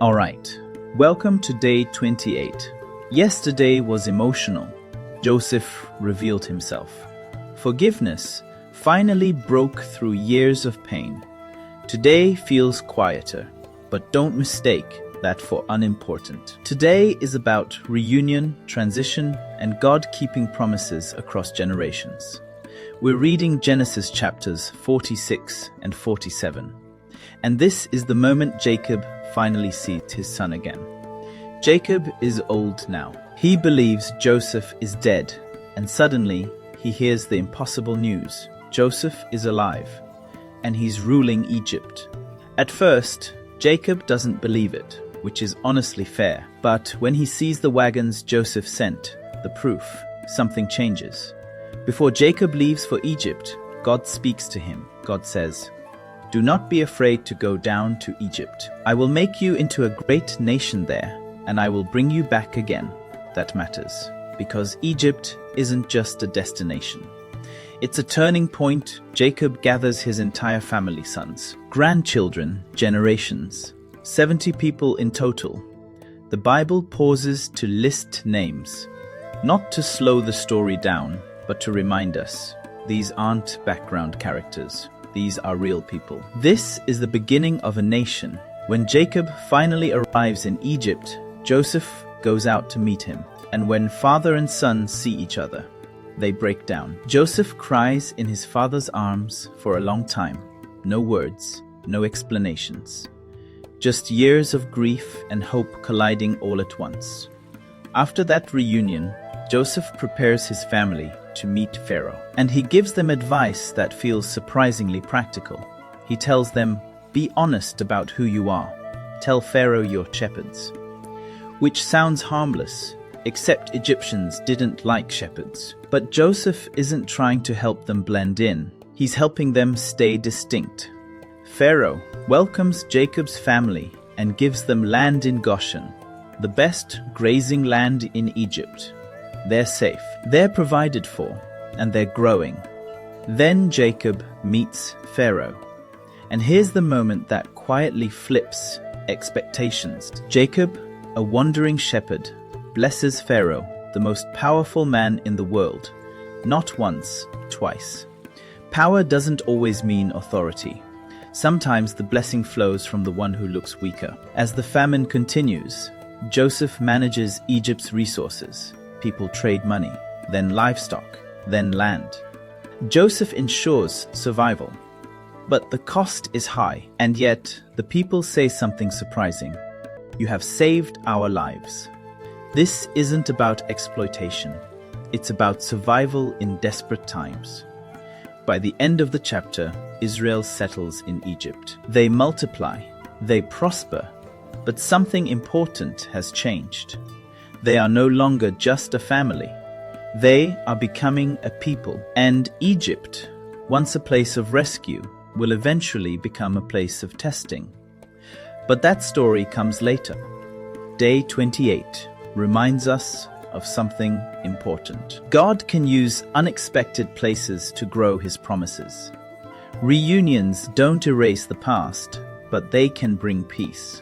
Alright, welcome to day 28. Yesterday was emotional. Joseph revealed himself. Forgiveness finally broke through years of pain. Today feels quieter, but don't mistake that for unimportant. Today is about reunion, transition, and God keeping promises across generations. We're reading Genesis chapters 46 and 47. And this is the moment Jacob finally sees his son again. Jacob is old now. He believes Joseph is dead, and suddenly he hears the impossible news. Joseph is alive, and he's ruling Egypt. At first, Jacob doesn't believe it, which is honestly fair. But when he sees the wagons Joseph sent, the proof, something changes. Before Jacob leaves for Egypt, God speaks to him. God says, "Do not be afraid to go down to Egypt. I will make you into a great nation there, and I will bring you back again." That matters, because Egypt isn't just a destination. It's a turning point. Jacob gathers his entire family, sons, grandchildren, generations, 70 people in total. The Bible pauses to list names, not to slow the story down, but to remind us, these aren't background characters. These are real people. This is the beginning of a nation. When Jacob finally arrives in Egypt, Joseph goes out to meet him. And when father and son see each other, they break down. Joseph cries in his father's arms for a long time. No words, no explanations. Just years of grief and hope colliding all at once. After that reunion, Joseph prepares his family to meet Pharaoh, and he gives them advice that feels surprisingly practical. He tells them, "Be honest about who you are. Tell Pharaoh you're shepherds." Which sounds harmless, except Egyptians didn't like shepherds. But Joseph isn't trying to help them blend in. He's helping them stay distinct. Pharaoh welcomes Jacob's family and gives them land in Goshen, the best grazing land in Egypt. They're safe, they're provided for, and they're growing. Then Jacob meets Pharaoh. And here's the moment that quietly flips expectations. Jacob, a wandering shepherd, blesses Pharaoh, the most powerful man in the world. Not once, twice. Power doesn't always mean authority. Sometimes the blessing flows from the one who looks weaker. As the famine continues, Joseph manages Egypt's resources. People trade money, then livestock, then land. Joseph ensures survival. But the cost is high, and yet the people say something surprising. "You have saved our lives." This isn't about exploitation. It's about survival in desperate times. By the end of the chapter, Israel settles in Egypt. They multiply, they prosper, but something important has changed. They are no longer just a family. They are becoming a people. And Egypt, once a place of rescue, will eventually become a place of testing. But that story comes later. Day 28 reminds us of something important. God can use unexpected places to grow his promises. Reunions don't erase the past, but they can bring peace.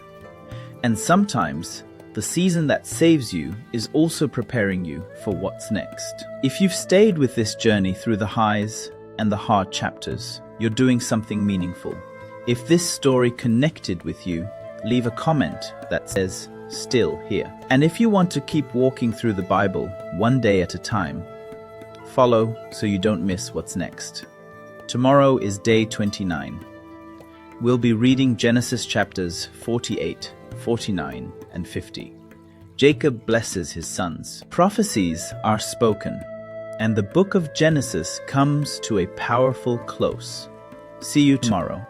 And sometimes, the season that saves you is also preparing you for what's next. If you've stayed with this journey through the highs and the hard chapters, you're doing something meaningful. If this story connected with you, leave a comment that says, "Still here." And if you want to keep walking through the Bible one day at a time, follow so you don't miss what's next. Tomorrow is day 29. We'll be reading Genesis chapters 48, 49, and 50. Jacob blesses his sons. Prophecies are spoken, and the book of Genesis comes to a powerful close. See you tomorrow.